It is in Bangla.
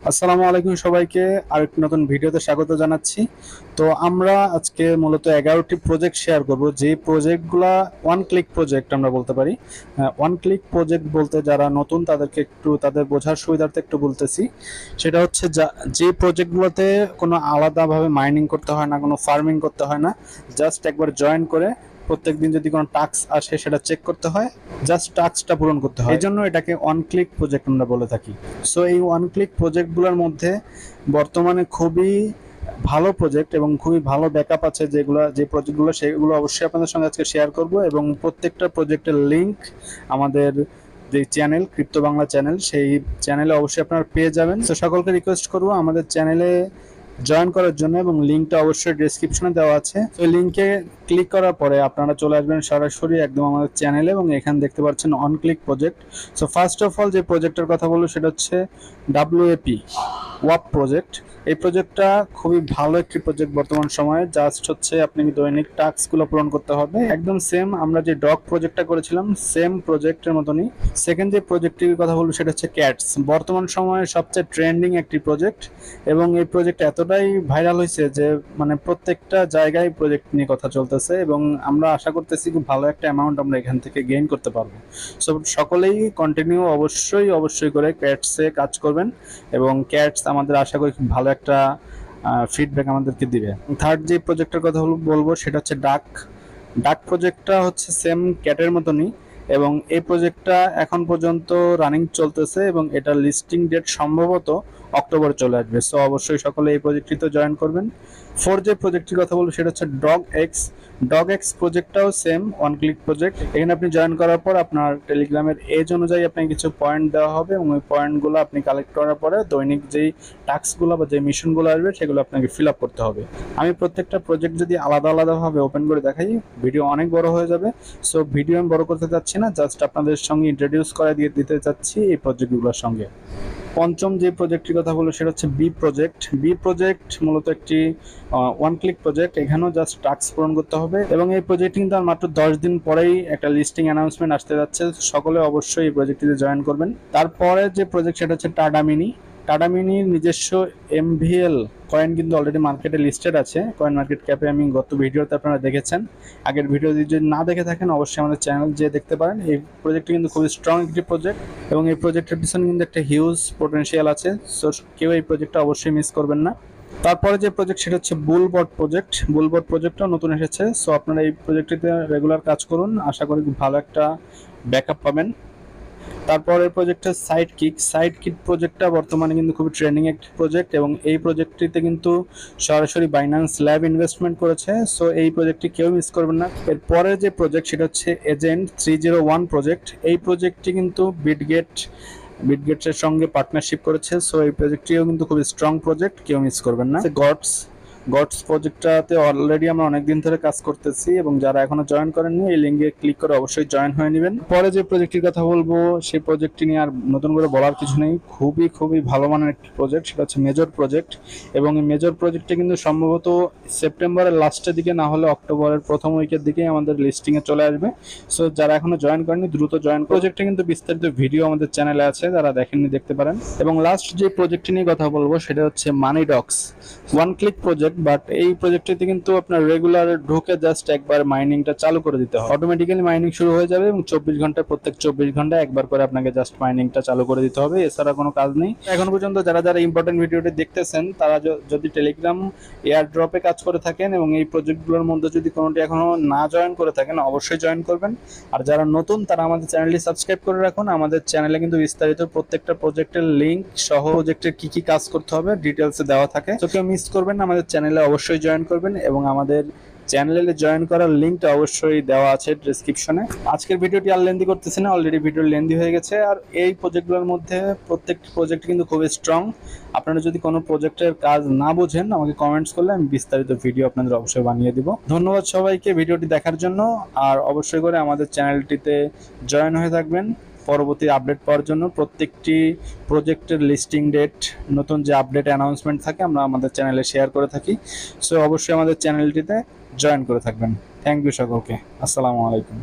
আসসালামু আলাইকুম সবাইকে আরেকটি নতুন ভিডিওতে স্বাগত জানাচ্ছি। তো আমরা আজকে মূলত 11টি প্রজেক্ট শেয়ার করব, যে প্রজেক্টগুলা ওয়ান ক্লিক প্রজেক্ট আমরা বলতে পারি। ওয়ান ক্লিক প্রজেক্ট বলতে যারা নতুন তাদেরকে একটু তাদের বোঝার সুবিধার্থে একটু বলতেছি। সেটা হচ্ছে যে প্রজেক্টগুলোতে কোনো আলাদাভাবে মাইনিং করতে হয় না, কোনো ফার্মিং করতে হয় না, জাস্ট একবার জয়েন করে প্রত্যেকদিন যদি কোনো টাস্ক আসে সেটা চেক করতে হয়, জাস্ট টাস্কটা পূরণ করতে হয়। এই জন্য এটাকে ওয়ান ক্লিক প্রজেক্ট আমরা বলে থাকি। সো এই ওয়ান ক্লিক প্রজেক্টগুলোর মধ্যে বর্তমানে খুবই ভালো প্রজেক্ট এবং খুবই ভালো ব্যাকআপ আছে, যে প্রজেক্টগুলো সেগুলো অবশ্যই আপনাদের সঙ্গে আজকে শেয়ার করব। এবং প্রত্যেকটা প্রজেক্টের লিঙ্ক আমাদের যে চ্যানেল ক্রিপ্টো বাংলা চ্যানেল, সেই চ্যানেলে অবশ্যই আপনারা পেয়ে যাবেন। তো সকলকে রিকোয়েস্ট করব আমাদের চ্যানেলে জয়েন করার জন্য, এবং লিঙ্কটা অবশ্যই ডেসক্রিপশনে দেওয়া আছে। তো লিঙ্কে ক্লিক করার পরে আপনারা চলে আসবেন সরাসরি একদম আমাদের চ্যানেলে, এবং এখানে দেখতে পাচ্ছেন on click project. So first of all যে প্রজেক্টের কথা বলবো সেটা হচ্ছে WAP ওয়াপ প্রজেক্ট। এই প্রজেক্টটা খুবই ভালো একটি প্রজেক্ট বর্তমান সময়ে। জাস্ট হচ্ছে আপনি দৈনিক টাস্কগুলো পূরণ করতে হবে, একদম সেম আমরা যে ডগ প্রজেক্টটা করেছিলাম সেম প্রজেক্টের মতনই। সেকেন্ড যে প্রজেক্টটির কথা বলবো সেটা হচ্ছে ক্যাটস, বর্তমান সময়ে সবচেয়ে ট্রেন্ডিং একটি প্রজেক্ট। এবং এই প্রজেক্ট এতটাই ভাইরাল হয়েছে যে মানে প্রত্যেকটা জায়গায় প্রজেক্ট নিয়ে কথা চলতেছে, এবং আমরা আশা করতেছি খুব ভালো একটা অ্যামাউন্ট আমরা এখান থেকে গেইন করতে পারবো। সো সকলেই কন্টিনিউ অবশ্যই করে ক্যাটসে কাজ করবেন, এবং ক্যাটস আমাদের আশা করি খুব ভালো একটা ফিডব্যাক আমাদেরকে দিবে। থার্ড যে প্রজেক্টের কথা বলবো সেটা হচ্ছে ডাক। ডাক প্রজেক্টটা হচ্ছে সেম ক্যাটের মতনই, এবং এই প্রজেক্টটা এখন পর্যন্ত রানিং চলতেছে, এবং এটার লিস্টিং ডেট সম্ভবত অক্টোবরে চলে আসবে। সো অবশ্যই সকলে এই প্রজেক্টটিতে জয়েন করবেন। ফোর যে প্রজেক্টটির কথা বলবো সেটা হচ্ছে ডগ এক্স প্রজেক্টটাও সেম ওয়ান ক্লিক প্রজেক্ট। এখানে আপনি জয়েন করার পর আপনার টেলিগ্রামের এজ অনুযায়ী আপনাকে কিছু পয়েন্ট দেওয়া হবে, এবং ওই পয়েন্টগুলো আপনি কালেক্ট করার পরে দৈনিক যেই টাস্কগুলো বা যে মিশনগুলো আসবে সেগুলো আপনাকে ফিল আপ করতে হবে। আমি প্রত্যেকটা প্রজেক্ট যদি আলাদাভাবে ওপেন করে দেখাই ভিডিও অনেক বড় হয়ে যাবে। সো ভিডিও আমি বড় করতে চাচ্ছি না, জাস্ট আপনাদের সঙ্গে ইন্ট্রোডিউস করে দিতে চাচ্ছি এই প্রজেক্টগুলোর সঙ্গে। পঞ্চম যে প্রজেক্টটির কথা বলবো সেটা হচ্ছে বি প্রজেক্ট মূলত একটি ওয়ান ক্লিক প্রজেক্ট। এখানেও জাস্ট টাস্ক পূরণ করতে হবে, এবং এই প্রজেক্টটি কিন্তু আর মাত্র 10 দিন পরেই একটা লিস্টিং অ্যানাউন্সমেন্ট আসতে যাচ্ছে। সকলে অবশ্যই এই প্রজেক্টটিতে জয়েন করবেন। তারপরে যে প্রজেক্ট সেটা হচ্ছে টাটা মিনির নিজস্ব MVL কয়েন কিন্তু অলরেডি মার্কেটে লিস্টেড আছে কয়েন মার্কেট ক্যাপে। আমি গত ভিডিওতে আপনারা দেখেছেন, আগের ভিডিও যদি না দেখে থাকেন অবশ্যই আমাদের চ্যানেল যেয়ে দেখতে পারেন। এই প্রজেক্টটি কিন্তু খুবই স্ট্রং একটি প্রজেক্ট, এবং এই প্রজেক্টের পিছনে কিন্তু একটা হিউজ পোটেনশিয়াল আছে। সো কেউ এই প্রজেক্টটা অবশ্যই মিস করবেন না। তারপরে যে প্রজেক্ট সেটা হচ্ছে বুলবট প্রজেক্টটাও নতুন এসেছে। সো আপনারা এই প্রজেক্টটিতে রেগুলার কাজ করুন, আশা করি খুব ভালো একটা ব্যাকআপ পাবেন। তারপরের প্রজেক্টটা সাইড কিক প্রজেক্টটা বর্তমানে কিন্তু খুবই ট্রেন্ডিং একটি প্রজেক্ট, এবং এই প্রজেক্টটিতে কিন্তু সরাসরি বাইন্যান্স ল্যাব ইনভেস্টমেন্ট করেছে। সো এই প্রজেক্টটি কেউ মিস করবেন না। এরপরে যে প্রজেক্ট সেটা হচ্ছে এজেন্ট 301 প্রজেক্ট। এই প্রজেক্টটি কিন্তু বিটগেটসের সঙ্গে পার্টনারশিপ করেছে। সো এই প্রজেক্টটিও কিন্তু খুবই স্ট্রং প্রজেক্ট, কেউ মিস করবেন না। গডস প্রজেক্টটাতে অলরেডি আমরা অনেকদিন ধরে কাজ করতেছি, এবং যারা এখনো জয়েন করেননি এই লিঙ্কে ক্লিক করে অবশ্যই জয়েন হয়ে নেবেন। পরে যে প্রজেক্টটির কথা বলবো সেই প্রজেক্টটি নিয়ে আর নতুন করে বলার কিছু নেই, খুবই ভালো মানের একটি প্রজেক্ট, সেটা হচ্ছে মেজর প্রজেক্ট। এবং এই মেজর প্রজেক্টটি কিন্তু সম্ভবত সেপ্টেম্বরের লাস্টের দিকে না হলে অক্টোবরের প্রথম উইকের দিকেই আমাদের লিস্টিংয়ে চলে আসবে। সো যারা এখনো জয়েন করেনি দ্রুত জয়েন। প্রজেক্টে কিন্তু বিস্তারিত ভিডিও আমাদের চ্যানেলে আছে, যারা দেখেননি দেখতে পারেন। এবং লাস্ট যে প্রজেক্টটি নিয়ে কথা বলবো সেটা হচ্ছে মানিডক্স ওয়ান ক্লিক প্রজেক্ট। বাট এই প্রজেক্টটিতে কিন্তু আপনার রেগুলার ঢুকে জাস্ট একবার মাইনিংটা চালু করে দিতে হবে, অটোমেটিক্যালি মাইনিং শুরু হয়ে যাবে, এবং প্রত্যেক 24 ঘন্টায় একবার করে আপনাকে জাস্ট মাইনিংটা চালু করে দিতে হবে, এছাড়া কোনো কাজ নেই। এখন পর্যন্ত যারা ইম্পর্টেন্ট ভিডিওটি দেখতেছেন তারা যদি টেলিগ্রাম এয়ার ড্রপে কাজ করে থাকেন এবং এই প্রজেক্টগুলোর মধ্যে যদি কোনোটি এখনো না জয়েন করে থাকেন অবশ্যই জয়েন করবেন। আর যারা নতুন তারা আমাদের চ্যানেলটি সাবস্ক্রাইব করে রাখুন। আমাদের চ্যানেলে কিন্তু বিস্তারিত প্রত্যেকটা প্রজেক্টের লিঙ্ক সহ প্রজেক্টের কি কাজ করতে হবে ডিটেলসে দেওয়া থাকে। তো কেউ মিস করবেন না, আমাদের চ্যানেলে অবশ্যই জয়েন করবেন, এবং আমাদের চ্যানেলে জয়েন করার লিঙ্কটা অবশ্যই দেওয়া আছে ডেসক্রিপশনে। আজকের ভিডিওটি আর লেন্দি করতেছি না, অলরেডি ভিডিও লেন্দি হয়ে গেছে। আর এই প্রজেক্টগুলোর মধ্যে প্রত্যেকটি প্রজেক্ট কিন্তু খুবই স্ট্রং। আপনারা যদি কোনো প্রজেক্টের কাজ না বোঝেন আমাকে কমেন্টস করলে আমি বিস্তারিত ভিডিও আপনাদের অবশ্যই বানিয়ে দিব। ধন্যবাদ সবাইকে ভিডিওটি দেখার জন্য, আর অবশ্যই করে আমাদের চ্যানেলটিতে জয়েন হয়ে থাকবেন পরবর্তী আপডেট পাওয়ার জন্য। প্রত্যেকটি প্রজেক্টের লিস্টিং ডেট, নতুন যে আপডেট অ্যানাউন্সমেন্ট থাকে আমরা আমাদের চ্যানেলে শেয়ার করে থাকি। সো অবশ্যই আমাদের চ্যানেলটিতে জয়েন করে থাকবেন। থ্যাংক ইউ সকলকে। আসসালামু আলাইকুম।